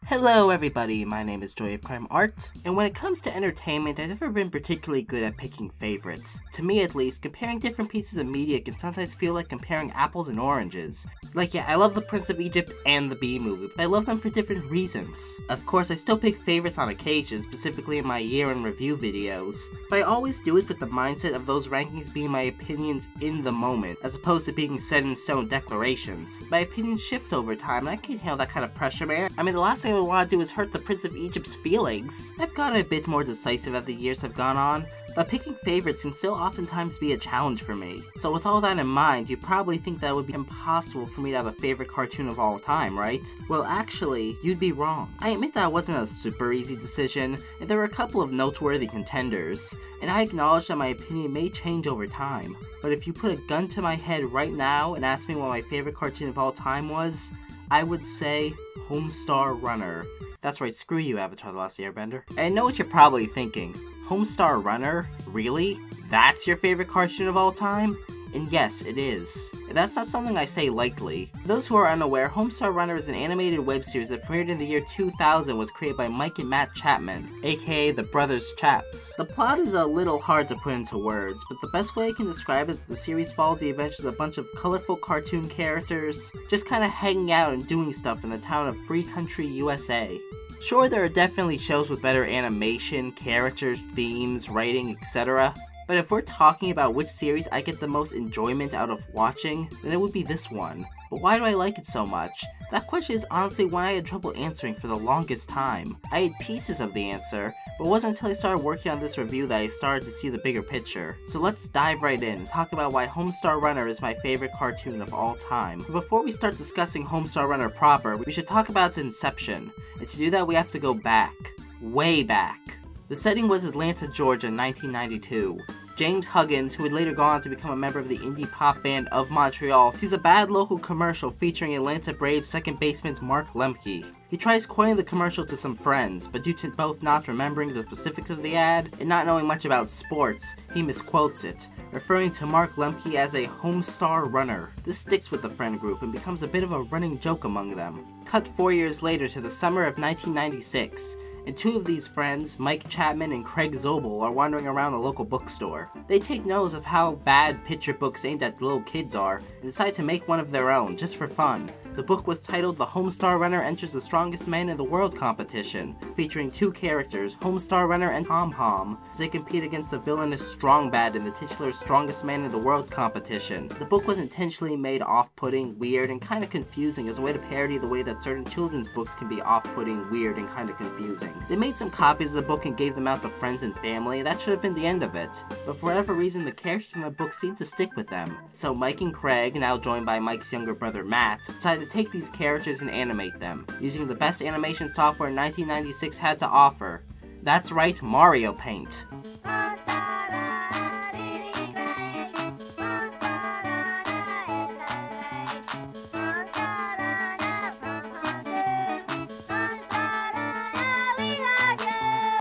Hello everybody, my name is JoyofCrimeArt, and when it comes to entertainment, I've never been particularly good at picking favorites. To me at least, comparing different pieces of media can sometimes feel like comparing apples and oranges. Like yeah, I love The Prince of Egypt and the Bee Movie, but I love them for different reasons. Of course, I still pick favorites on occasion, specifically in my year in review videos, but I always do it with the mindset of those rankings being my opinions in the moment, as opposed to being set in stone declarations. My opinions shift over time, and I can't handle that kind of pressure, man. I mean, the last thing I want to do is hurt the Prince of Egypt's feelings. I've gotten a bit more decisive as the years have gone on, but picking favorites can still oftentimes be a challenge for me. So with all that in mind, you probably think that it would be impossible for me to have a favorite cartoon of all time, right? Well actually, you'd be wrong. I admit that it wasn't a super easy decision, and there were a couple of noteworthy contenders, and I acknowledge that my opinion may change over time. But if you put a gun to my head right now and ask me what my favorite cartoon of all time was, I would say Homestar Runner. That's right, screw you, Avatar: The Last Airbender. I know what you're probably thinking. Homestar Runner? Really? That's your favorite cartoon of all time? And yes, it is. That's not something I say lightly. For those who are unaware, Homestar Runner is an animated web series that premiered in the year 2000, was created by Mike and Matt Chapman, aka the brothers Chaps. The plot is a little hard to put into words, but the best way I can describe it is that the series follows the adventures of a bunch of colorful cartoon characters, just kinda hanging out and doing stuff in the town of Free Country, USA. Sure, there are definitely shows with better animation, characters, themes, writing, etc. But if we're talking about which series I get the most enjoyment out of watching, then it would be this one. But why do I like it so much? That question is honestly one I had trouble answering for the longest time. I had pieces of the answer, but it wasn't until I started working on this review that I started to see the bigger picture. So let's dive right in and talk about why Homestar Runner is my favorite cartoon of all time. But before we start discussing Homestar Runner proper, we should talk about its inception. And to do that we have to go back. Way back. The setting was Atlanta, Georgia in 1992. James Huggins, who would later go on to become a member of the indie pop band of Montreal, sees a bad local commercial featuring Atlanta Braves second baseman Mark Lemke. He tries quoting the commercial to some friends, but due to both not remembering the specifics of the ad and not knowing much about sports, he misquotes it, referring to Mark Lemke as a Homestar Runner. This sticks with the friend group and becomes a bit of a running joke among them. Cut 4 years later to the summer of 1996. And two of these friends, Mike Chapman and Craig Zobel, are wandering around a local bookstore. They take notice of how bad picture books aimed at little kids are, and decide to make one of their own, just for fun. The book was titled The Homestar Runner Enters the Strongest Man in the World competition, featuring two characters, Homestar Runner and Pom Pom, as they compete against the villainous Strong Bad in the titular Strongest Man in the World competition. The book was intentionally made off-putting, weird, and kinda confusing as a way to parody the way that certain children's books can be off-putting, weird, and kinda confusing. They made some copies of the book and gave them out to friends and family, and that should have been the end of it. But for whatever reason, the characters in the book seemed to stick with them. So Mike and Craig, now joined by Mike's younger brother Matt, decided to take these characters and animate them, using the best animation software 1996 had to offer. That's right, Mario Paint.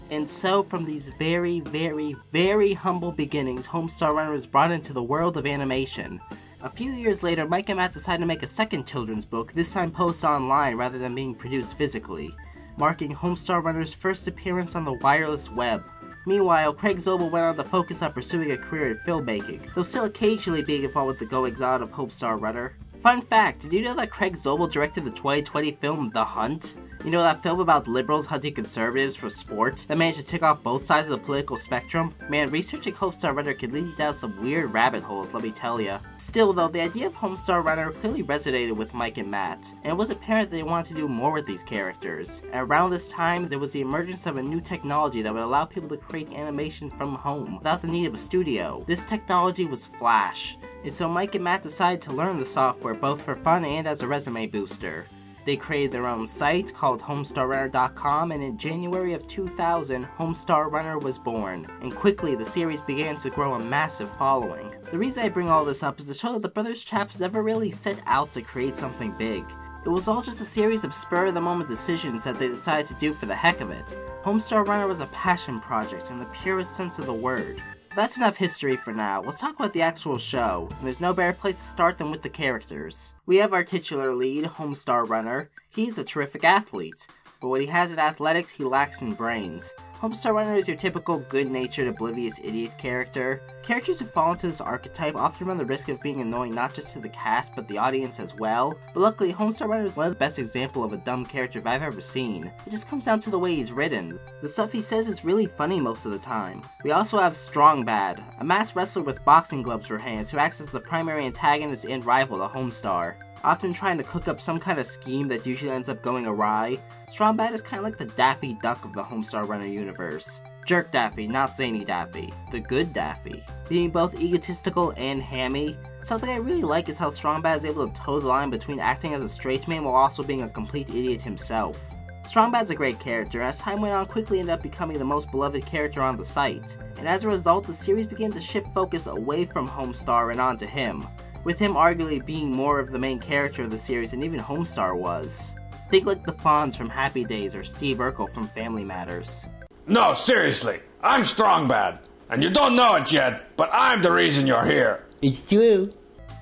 And so, from these very, very, very humble beginnings, Homestar Runner was brought into the world of animation. A few years later, Mike and Matt decided to make a second children's book, this time posted online rather than being produced physically, marking Homestar Runner's first appearance on the wireless web. Meanwhile, Craig Zobel went on to focus on pursuing a career in filmmaking, though still occasionally being involved with the goings-on of Homestar Runner. Fun fact, did you know that Craig Zobel directed the 2020 film The Hunt? You know, that film about liberals hunting conservatives for sport that managed to tick off both sides of the political spectrum? Man, researching Homestar Runner can lead you down some weird rabbit holes, let me tell ya. Still though, the idea of Homestar Runner clearly resonated with Mike and Matt, and it was apparent that they wanted to do more with these characters. And around this time, there was the emergence of a new technology that would allow people to create animation from home, without the need of a studio. This technology was Flash, and so Mike and Matt decided to learn the software both for fun and as a resume booster. They created their own site called HomestarRunner.com, and in January of 2000, Homestar Runner was born. And quickly, the series began to grow a massive following. The reason I bring all this up is to show that the brothers Chaps never really set out to create something big. It was all just a series of spur-of-the-moment decisions that they decided to do for the heck of it. Homestar Runner was a passion project in the purest sense of the word. That's enough history for now. Let's talk about the actual show, and there's no better place to start than with the characters. We have our titular lead, Homestar Runner. He's a terrific athlete. but what he has in athletics, he lacks in brains. Homestar Runner is your typical good-natured, oblivious idiot character. Characters who fall into this archetype often run the risk of being annoying not just to the cast, but the audience as well. But luckily, Homestar Runner is one of the best examples of a dumb character I've ever seen. It just comes down to the way he's written. The stuff he says is really funny most of the time. We also have Strong Bad, a masked wrestler with boxing gloves for hands who acts as the primary antagonist and rival to Homestar. Often trying to cook up some kind of scheme that usually ends up going awry, Strong Bad is kind of like the Daffy Duck of the Homestar Runner universe. Jerk Daffy, not zany Daffy. The good Daffy. Being both egotistical and hammy, something I really like is how Strong Bad is able to toe the line between acting as a straight man while also being a complete idiot himself. Strong Bad's a great character, and as time went on quickly ended up becoming the most beloved character on the site, and as a result the series began to shift focus away from Homestar and onto him, with him arguably being more of the main character of the series than even Homestar was. Think like the Fonz from Happy Days or Steve Urkel from Family Matters. No, seriously, I'm Strong Bad, and you don't know it yet, but I'm the reason you're here. It's true.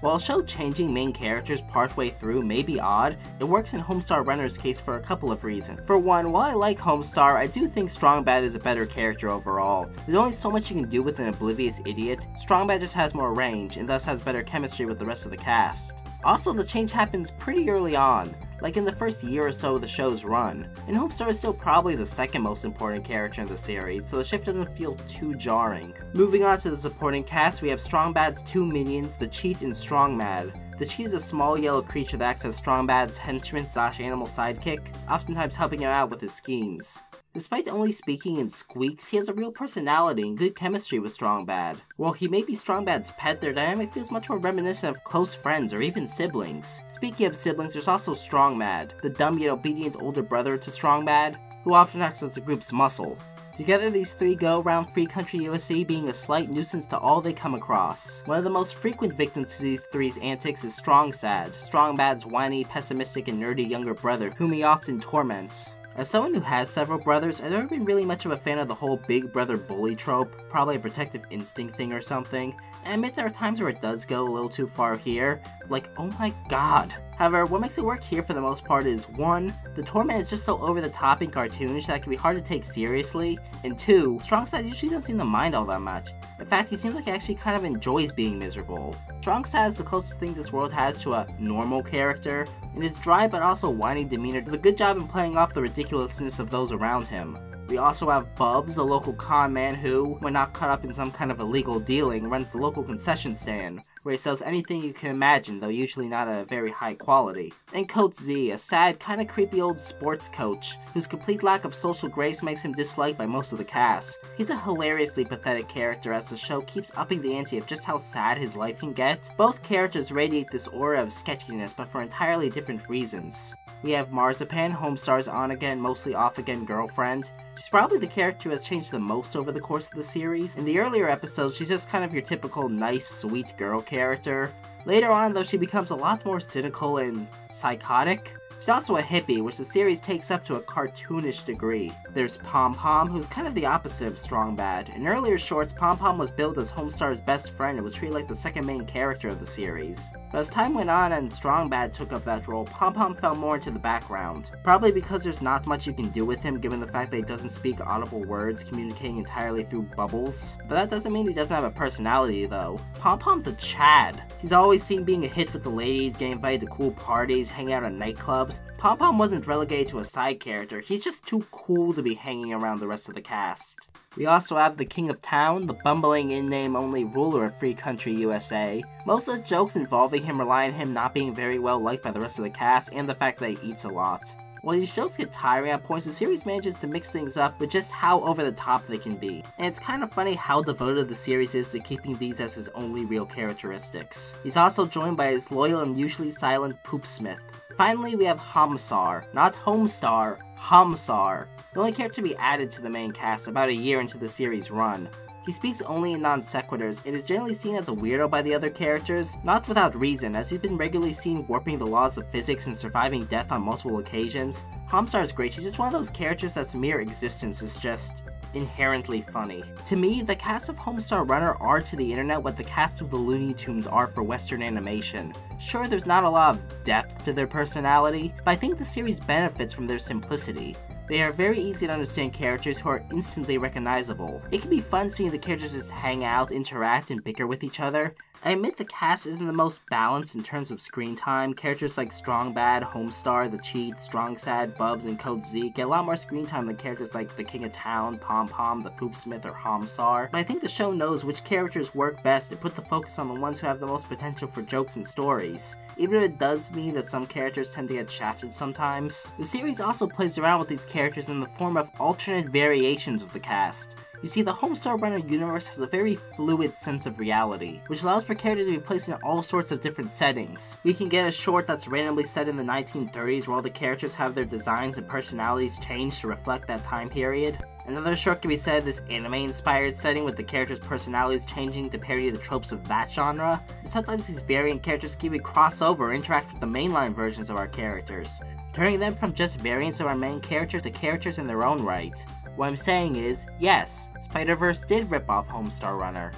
While a show changing main characters partway through may be odd, it works in Homestar Runner's case for a couple of reasons. For one, while I like Homestar, I do think Strong Bad is a better character overall. There's only so much you can do with an oblivious idiot. Strong Bad just has more range, and thus has better chemistry with the rest of the cast. Also, the change happens pretty early on, like in the first year or so of the show's run, and Homestar is still probably the second most important character in the series, so the shift doesn't feel too jarring. Moving on to the supporting cast, we have Strong Bad's two minions, the Cheat and Strong Mad. The Cheat is a small yellow creature that acts as Strong Bad's henchman / animal sidekick, oftentimes helping him out with his schemes. Despite only speaking in squeaks, he has a real personality and good chemistry with Strong Bad. While he may be Strong Bad's pet, their dynamic feels much more reminiscent of close friends or even siblings. Speaking of siblings, there's also Strong Mad, the dumb yet obedient older brother to Strong Bad, who often acts as the group's muscle. Together, these three go around Free Country USA being a slight nuisance to all they come across. One of the most frequent victims to these three's antics is Strong Sad, Strong Bad's whiny, pessimistic, and nerdy younger brother, whom he often torments. As someone who has several brothers, I've never been really much of a fan of the whole big brother bully trope, probably a protective instinct thing or something. And I admit there are times where it does go a little too far here, like oh my god. However, what makes it work here for the most part is 1. The torment is just so over the top and cartoonish that it can be hard to take seriously, and 2. Strong Sad usually doesn't seem to mind all that much. In fact, he seems like he actually kind of enjoys being miserable. Strong Sad is the closest thing this world has to a normal character, and his dry but also whiny demeanor does a good job in playing off the ridiculousness of those around him. We also have Bubs, a local con man who, when not caught up in some kind of illegal dealing, runs the local concession stand, where he sells anything you can imagine, though usually not at a very high quality. And Coach Z, a sad, kinda creepy old sports coach, whose complete lack of social grace makes him disliked by most of the cast. He's a hilariously pathetic character as the show keeps upping the ante of just how sad his life can get. Both characters radiate this aura of sketchiness, but for entirely different reasons. We have Marzipan, Homestar's on-again, mostly off-again girlfriend. She's probably the character who has changed the most over the course of the series. In the earlier episodes, she's just kind of your typical nice, sweet girl character. Later on, though, she becomes a lot more cynical and psychotic. She's also a hippie, which the series takes up to a cartoonish degree. There's Pom Pom, who's kind of the opposite of Strong Bad. In earlier shorts, Pom Pom was billed as Homestar's best friend and was treated like the second main character of the series. But as time went on and Strong Bad took up that role, Pom Pom fell more into the background. Probably because there's not much you can do with him given the fact that he doesn't speak audible words, communicating entirely through bubbles. But that doesn't mean he doesn't have a personality though. Pom Pom's a Chad. He's always seen being a hit with the ladies, getting invited to cool parties, hanging out at nightclubs. Pom Pom wasn't relegated to a side character, he's just too cool to be hanging around the rest of the cast. We also have the King of Town, the bumbling in-name only ruler of Free Country USA. Most of the jokes involving him rely on him not being very well liked by the rest of the cast and the fact that he eats a lot. While these shows get tiring at points, the series manages to mix things up with just how over the top they can be. And it's kind of funny how devoted the series is to keeping these as his only real characteristics. He's also joined by his loyal and usually silent Poopsmith. Finally, we have Homestar, not Homestar, Homestar, the only character to be added to the main cast about a year into the series' run. He speaks only in non sequiturs and is generally seen as a weirdo by the other characters, not without reason, as he's been regularly seen warping the laws of physics and surviving death on multiple occasions. Homestar is great, she's just one of those characters that's mere existence is just inherently funny. To me, the cast of Homestar Runner are to the internet what the cast of the Looney Tunes are for Western animation. Sure, there's not a lot of depth to their personality, but I think the series benefits from their simplicity. They are very easy to understand characters who are instantly recognizable. It can be fun seeing the characters just hang out, interact, and bicker with each other. I admit the cast isn't the most balanced in terms of screen time. Characters like Strong Bad, Homestar, The Cheat, Strong Sad, Bubs, and Code Zeke get a lot more screen time than characters like the King of Town, Pom Pom, the Poopsmith, or Homestar. But I think the show knows which characters work best and put the focus on the ones who have the most potential for jokes and stories. Even if it does mean that some characters tend to get shafted sometimes. The series also plays around with these characters in the form of alternate variations of the cast. You see, the Homestar Runner universe has a very fluid sense of reality, which allows for characters to be placed in all sorts of different settings. We can get a short that's randomly set in the 1930s where all the characters have their designs and personalities changed to reflect that time period. Another short can be set in this anime-inspired setting with the characters' personalities changing to parody the tropes of that genre. And sometimes these variant characters can even cross over or interact with the mainline versions of our characters, turning them from just variants of our main characters to characters in their own right. What I'm saying is, yes, Spider-Verse did rip off Homestar Runner.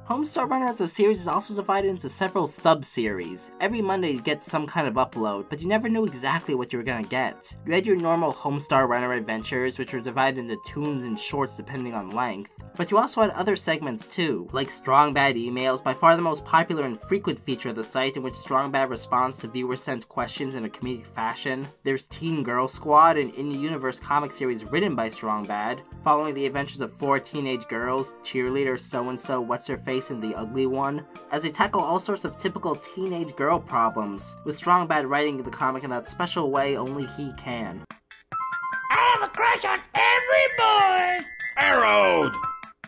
Homestar Runner as a series is also divided into several sub-series. Every Monday you get some kind of upload, but you never knew exactly what you were gonna get. You had your normal Homestar Runner adventures, which were divided into tunes and shorts depending on length. But you also had other segments too, like Strong Bad Emails, by far the most popular and frequent feature of the site, in which Strong Bad responds to viewer-sent questions in a comedic fashion. There's Teen Girl Squad, an in-universe comic series written by Strong Bad, following the adventures of 4 teenage girls, cheerleader so-and-so, what's-her-face, and the ugly one, as they tackle all sorts of typical teenage girl problems, with Strong Bad writing the comic in that special way only he can. I have a crush on every boy! Arrowed!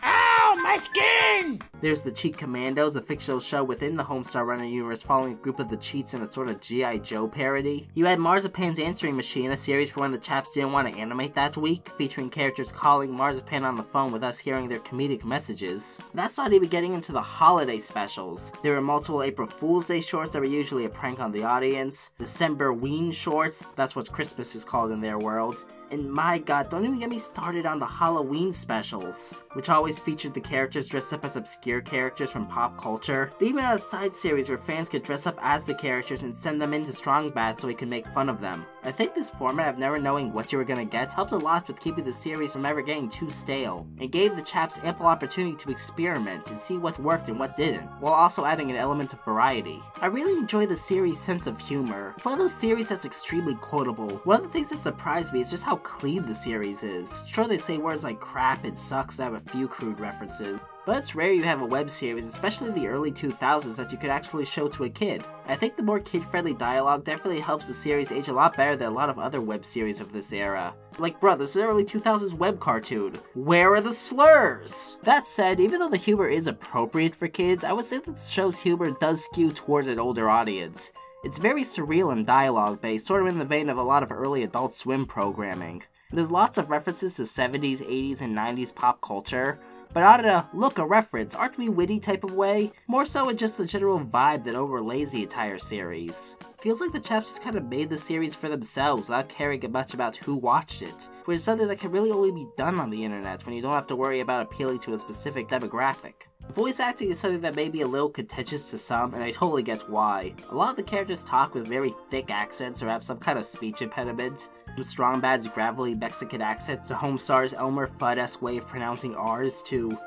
Ow, my skin! There's the Cheat Commandos, a fictional show within the Homestar Runner universe following a group of the Cheats in a sort of G.I. Joe parody. You had Marzipan's Answering Machine, a series for when the Chaps didn't want to animate that week, featuring characters calling Marzipan on the phone with us hearing their comedic messages. That's not even getting into the holiday specials. There were multiple April Fool's Day shorts that were usually a prank on the audience, December Ween shorts, that's what Christmas is called in their world, and my god, don't even get me started on the Halloween specials, which always featured the characters dressed up as obscure characters from pop culture. They even had a side series where fans could dress up as the characters and send them into Strong Bad so we could make fun of them. I think this format of never knowing what you were gonna get helped a lot with keeping the series from ever getting too stale, and gave the Chaps ample opportunity to experiment and see what worked and what didn't, while also adding an element of variety. I really enjoy the series' sense of humor. It's one of those series that's extremely quotable. One of the things that surprised me is just how clean the series is. Sure, they say words like crap and sucks that have a few crude references, but it's rare you have a web series, especially in the early 2000s, that you could actually show to a kid. I think the more kid-friendly dialogue definitely helps the series age a lot better than a lot of other web series of this era. Like, bruh, this is an early 2000s web cartoon. Where are the slurs? That said, even though the humor is appropriate for kids, I would say that the show's humor does skew towards an older audience. It's very surreal and dialogue-based, sort of in the vein of a lot of early Adult Swim programming. There's lots of references to 70s, 80s, and 90s pop culture, but not in a look a reference, aren't we witty type of way, more so in just the general vibe that overlays the entire series. Feels like the Chaps just kind of made the series for themselves without caring much about who watched it, which is something that can really only be done on the internet when you don't have to worry about appealing to a specific demographic. Voice acting is something that may be a little contentious to some, and I totally get why. A lot of the characters talk with very thick accents or have some kind of speech impediment, from Strong Bad's gravelly Mexican accent to Homestar's Elmer Fudd-esque way of pronouncing R's to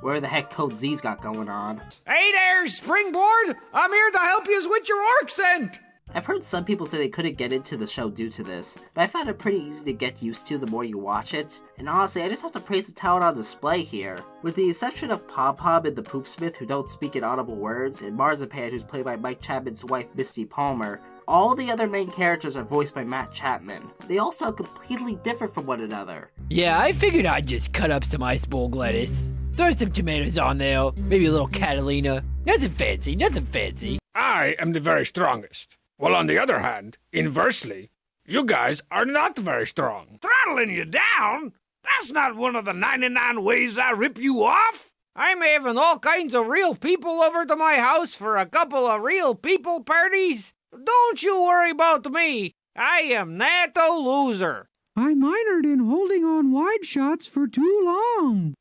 where the heck Code Z's got going on. Hey there, Springboard! I'm here to help you with your accent! I've heard some people say they couldn't get into the show due to this, but I found it pretty easy to get used to the more you watch it, and honestly, I just have to praise the talent on display here. With the exception of Pom Pom and the Poopsmith, who don't speak in audible words, and Marzipan, who's played by Mike Chapman's wife Misty Palmer, all the other main characters are voiced by Matt Chapman. They all sound completely different from one another. Yeah, I figured I'd just cut up some ice bowl lettuce, throw some tomatoes on there, maybe a little Catalina. Nothing fancy, nothing fancy. I am the very strongest. While on the other hand, inversely, you guys are not very strong. Throttling you down? That's not one of the 99 ways I rip you off! I'm having all kinds of real people over to my house for a couple of real people parties. Don't you worry about me. I am not a loser. I minored in holding on wide shots for too long.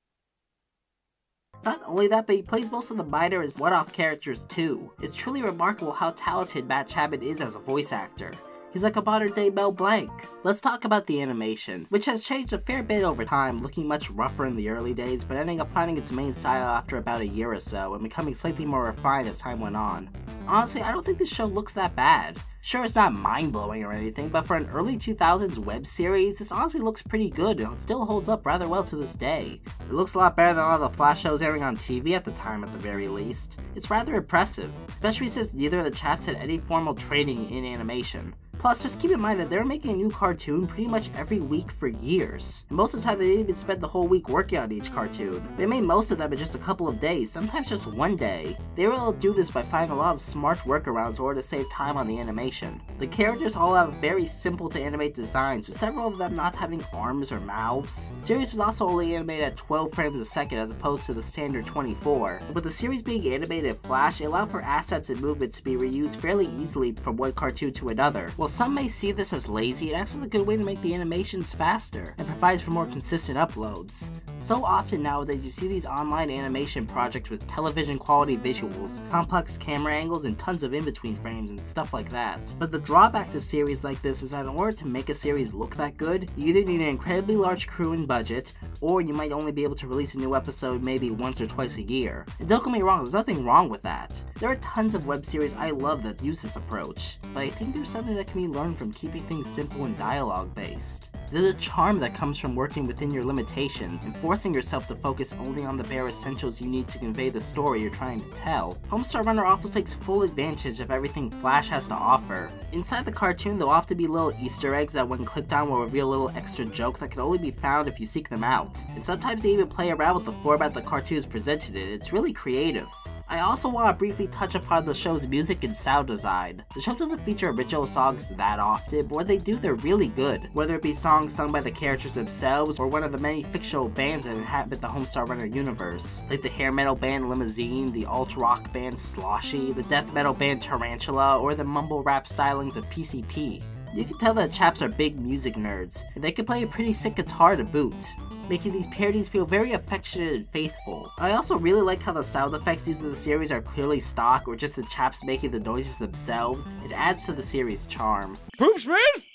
Not only that, but he plays most of the minor and one-off characters too. It's truly remarkable how talented Matt Chapman is as a voice actor. He's like a modern day Mel Blanc. Let's talk about the animation, which has changed a fair bit over time, looking much rougher in the early days, but ending up finding its main style after about a year or so, and becoming slightly more refined as time went on. Honestly, I don't think this show looks that bad. Sure, it's not mind-blowing or anything, but for an early 2000s web series, this honestly looks pretty good and still holds up rather well to this day. It looks a lot better than all the Flash shows airing on TV at the time at the very least. It's rather impressive, especially since neither of the Chaps had any formal training in animation. Plus, just keep in mind that they're making a new cartoon pretty much every week for years. And most of the time they didn't even spend the whole week working on each cartoon. They made most of them in just a couple of days, sometimes just one day. They were able to do this by finding a lot of smart workarounds in order to save time on the animation. The characters all have very simple to animate designs, with several of them not having arms or mouths. The series was also only animated at 12 frames a second as opposed to the standard 24. And with the series being animated in Flash, it allowed for assets and movements to be reused fairly easily from one cartoon to another. While some may see this as lazy, it acts as a good way to make the animations faster, and provides for more consistent uploads. So often nowadays you see these online animation projects with television quality visuals, complex camera angles, and tons of in-between frames and stuff like that. But the drawback to series like this is that in order to make a series look that good, you either need an incredibly large crew and budget, or you might only be able to release a new episode maybe once or twice a year. And don't get me wrong, there's nothing wrong with that. There are tons of web series I love that use this approach, but I think there's something that can be learned from keeping things simple and dialogue based. There's a charm that comes from working within your limitation and forcing yourself to focus only on the bare essentials you need to convey the story you're trying to tell. Homestar Runner also takes full advantage of everything Flash has to offer. Inside the cartoon, there'll often be little Easter eggs that when clicked on will reveal a little extra joke that can only be found if you seek them out. And sometimes they even play around with the format the cartoon is presented in. It's really creative. I also want to briefly touch upon the show's music and sound design. The show doesn't feature original songs that often, but when they do, they're really good. Whether it be songs sung by the characters themselves, or one of the many fictional bands that inhabit the Homestar Runner universe, like the hair metal band Limousine, the alt-rock band Sloshy, the death metal band Tarantula, or the mumble rap stylings of PCP. You can tell that Chaps are big music nerds, and they can play a pretty sick guitar to boot, making these parodies feel very affectionate and faithful. I also really like how the sound effects used in the series are clearly stock or just the Chaps making the noises themselves. It adds to the series' charm. Poop Smith?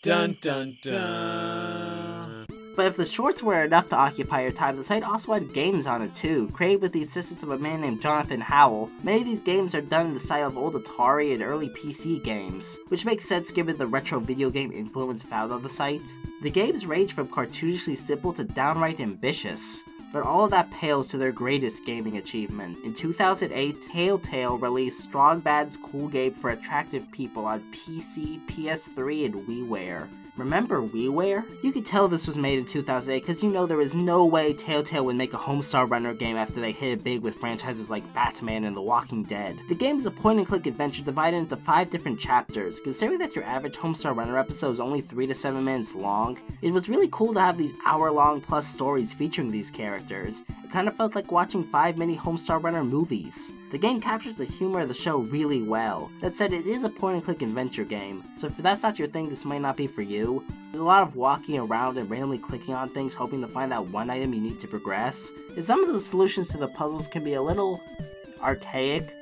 Dun dun dun. But if the shorts were enough to occupy your time, the site also had games on it too, created with the assistance of a man named Jonathan Howell. Many of these games are done in the style of old Atari and early PC games, which makes sense given the retro video game influence found on the site. The games range from cartoonishly simple to downright ambitious, but all of that pales to their greatest gaming achievement. In 2008, Telltale released Strong Bad's Cool Game for Attractive People on PC, PS3, and WiiWare. Remember WiiWare? You could tell this was made in 2008 because you know there is no way Telltale would make a Homestar Runner game after they hit it big with franchises like Batman and The Walking Dead. The game is a point-and-click adventure divided into 5 different chapters. Considering that your average Homestar Runner episode is only 3 to 7 minutes long, it was really cool to have these hour-long plus stories featuring these characters. It kind of felt like watching 5 mini Homestar Runner movies. The game captures the humor of the show really well. That said, it is a point-and-click adventure game, so if that's not your thing, this might not be for you. There's a lot of walking around and randomly clicking on things hoping to find that one item you need to progress, and some of the solutions to the puzzles can be a little archaic.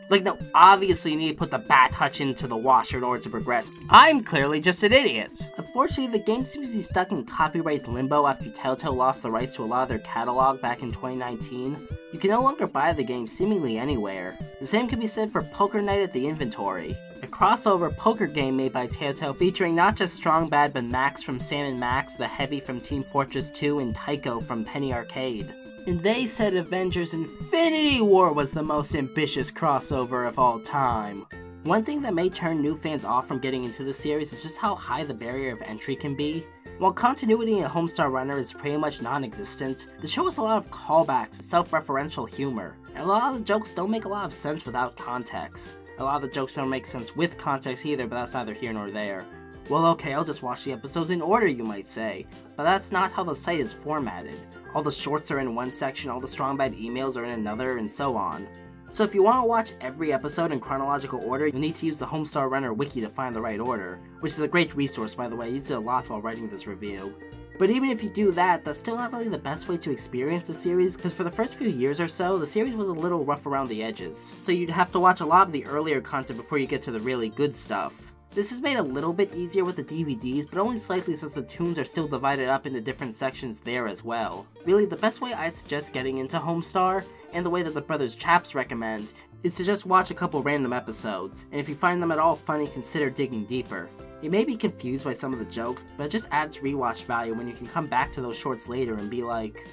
Like, no, obviously you need to put the bat hutch into the washer in order to progress. I'm clearly just an idiot! Unfortunately, the game seems to be stuck in copyright limbo after Telltale lost the rights to a lot of their catalog back in 2019. You can no longer buy the game seemingly anywhere. The same can be said for Poker Night at the Inventory, a crossover poker game made by Telltale featuring not just Strong Bad but Max from Sam & Max, the Heavy from Team Fortress 2, and Tycho from Penny Arcade. And they said Avengers Infinity War was the most ambitious crossover of all time. One thing that may turn new fans off from getting into the series is just how high the barrier of entry can be. While continuity in Homestar Runner is pretty much non-existent, the show has a lot of callbacks and self-referential humor, and a lot of the jokes don't make a lot of sense without context. A lot of the jokes don't make sense with context either, but that's neither here nor there. Well, okay, I'll just watch the episodes in order, you might say, but that's not how the site is formatted. All the shorts are in one section, all the Strong Bad emails are in another, and so on. So if you want to watch every episode in chronological order, you'll need to use the Homestar Runner wiki to find the right order, which is a great resource, by the way. I used it a lot while writing this review. But even if you do that, that's still not really the best way to experience the series, because for the first few years or so, the series was a little rough around the edges. So you'd have to watch a lot of the earlier content before you get to the really good stuff. This is made a little bit easier with the DVDs, but only slightly since the tunes are still divided up into different sections there as well. Really, the best way I suggest getting into Homestar, and the way that the brothers Chaps recommend, is to just watch a couple random episodes, and if you find them at all funny, consider digging deeper. You may be confused by some of the jokes, but it just adds rewatch value when you can come back to those shorts later and be like,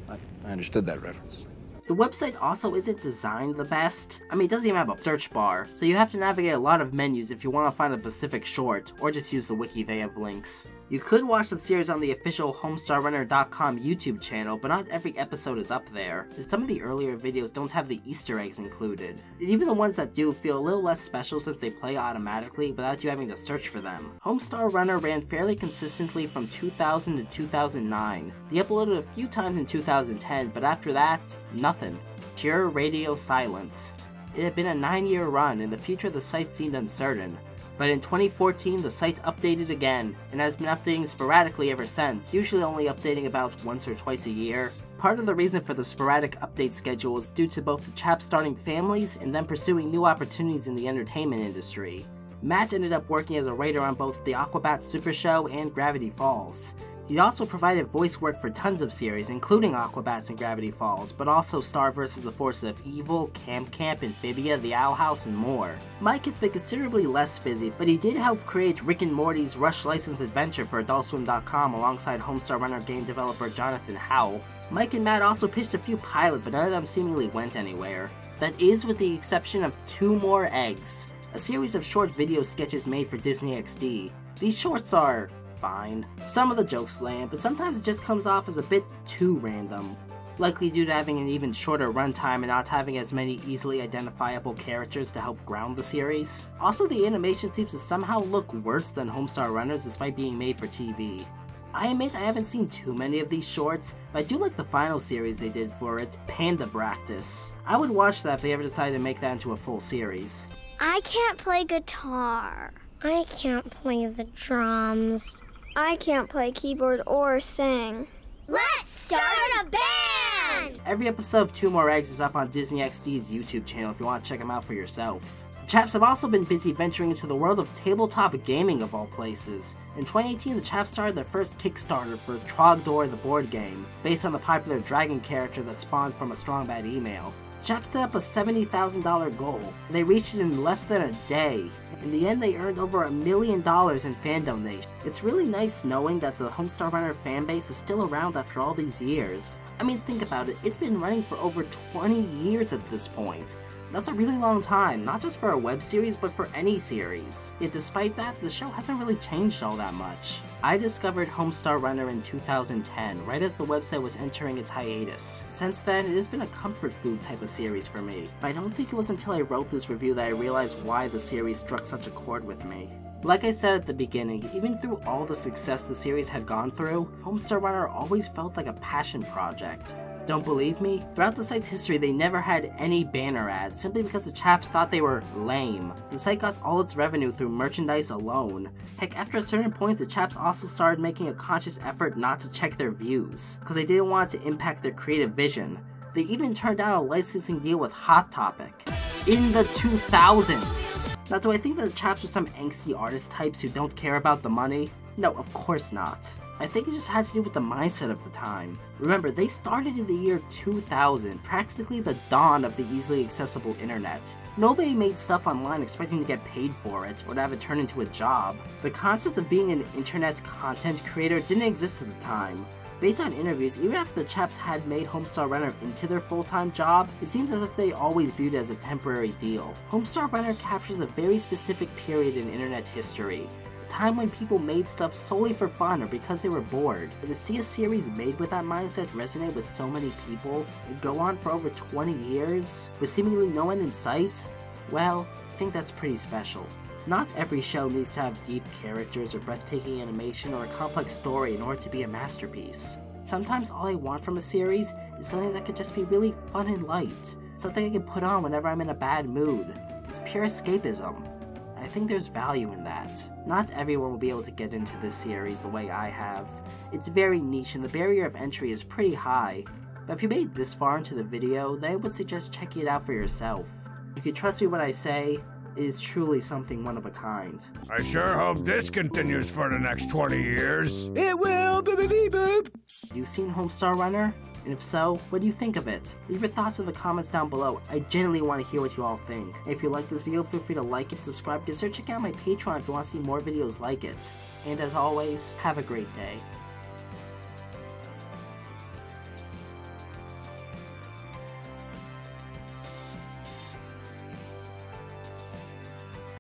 I understood that reference. The website also isn't designed the best. I mean, it doesn't even have a search bar, so you have to navigate a lot of menus if you want to find a specific short, or just use the wiki, they have links. You could watch the series on the official HomestarRunner.com YouTube channel, but not every episode is up there, as some of the earlier videos don't have the Easter eggs included. And even the ones that do feel a little less special since they play automatically without you having to search for them. Homestar Runner ran fairly consistently from 2000 to 2009. They uploaded a few times in 2010, but after that, nothing. Pure radio silence. It had been a 9-year run, and the future of the site seemed uncertain. But in 2014, the site updated again, and has been updating sporadically ever since, usually only updating about once or twice a year. Part of the reason for the sporadic update schedule is due to both the Chaps starting families and them pursuing new opportunities in the entertainment industry. Matt ended up working as a writer on both the Aquabats Super Show and Gravity Falls. He also provided voice work for tons of series, including Aquabats and Gravity Falls, but also Star vs. the Forces of Evil, Camp, Amphibia, The Owl House, and more. Mike has been considerably less busy, but he did help create Rick and Morty's Rush Licensed Adventure for AdultSwim.com alongside Homestar Runner game developer Jonathan Howell. Mike and Matt also pitched a few pilots, but none of them seemingly went anywhere. That is with the exception of Two More Eggs, a series of short video sketches made for Disney XD. These shorts are fine. Some of the jokes land, but sometimes it just comes off as a bit too random. Likely due to having an even shorter runtime and not having as many easily identifiable characters to help ground the series. Also, the animation seems to somehow look worse than Homestar Runners despite being made for TV. I admit I haven't seen too many of these shorts, but I do like the final series they did for it, Panda Practice. I would watch that if they ever decided to make that into a full series. I can't play guitar. I can't play the drums. I can't play keyboard or sing. Let's start a band! Every episode of Two More Eggs is up on Disney XD's YouTube channel if you want to check them out for yourself. The Chaps have also been busy venturing into the world of tabletop gaming of all places. In 2018, the Chaps started their first Kickstarter for Trogdor the board game, based on the popular dragon character that spawned from a Strong Bad email. The Chaps set up a $70,000 goal, and they reached it in less than a day. In the end, they earned over $1 million in fan donations. It's really nice knowing that the Homestar Runner fanbase is still around after all these years. I mean, think about it, it's been running for over 20 years at this point. That's a really long time, not just for a web series, but for any series. Yet despite that, the show hasn't really changed all that much. I discovered Homestar Runner in 2010, right as the website was entering its hiatus. Since then, it has been a comfort food type of series for me, but I don't think it was until I wrote this review that I realized why the series struck such a chord with me. Like I said at the beginning, even through all the success the series had gone through, Homestar Runner always felt like a passion project. Don't believe me? Throughout the site's history, they never had any banner ads, simply because the Chaps thought they were lame. The site got all its revenue through merchandise alone. Heck, after a certain point, the Chaps also started making a conscious effort not to check their views, because they didn't want it to impact their creative vision. They even turned down a licensing deal with Hot Topic. In the 2000s! Now, do I think that the Chaps were some angsty artist types who don't care about the money? No, of course not. I think it just had to do with the mindset of the time. Remember, they started in the year 2000, practically the dawn of the easily accessible internet. Nobody made stuff online expecting to get paid for it, or to have it turn into a job. The concept of being an internet content creator didn't exist at the time. Based on interviews, even after the Chaps had made Homestar Runner into their full-time job, it seems as if they always viewed it as a temporary deal. Homestar Runner captures a very specific period in internet history. Time when people made stuff solely for fun or because they were bored. And to see a series made with that mindset resonate with so many people and go on for over 20 years with seemingly no end in sight, well, I think that's pretty special. Not every show needs to have deep characters or breathtaking animation or a complex story in order to be a masterpiece. Sometimes all I want from a series is something that could just be really fun and light, something I can put on whenever I'm in a bad mood. It's pure escapism. I think there's value in that. Not everyone will be able to get into this series the way I have. It's very niche and the barrier of entry is pretty high, but if you made this far into the video, then I would suggest checking it out for yourself. If you trust me when I say, It is truly something one of a kind. I sure hope this continues for the next 20 years. It will, boop boop beep boop. Have you seen Homestar Runner? And if so, what do you think of it? Leave your thoughts in the comments down below. I genuinely want to hear what you all think. If you like this video, feel free to like it, subscribe, consider checking out my Patreon if you want to see more videos like it. And as always, have a great day.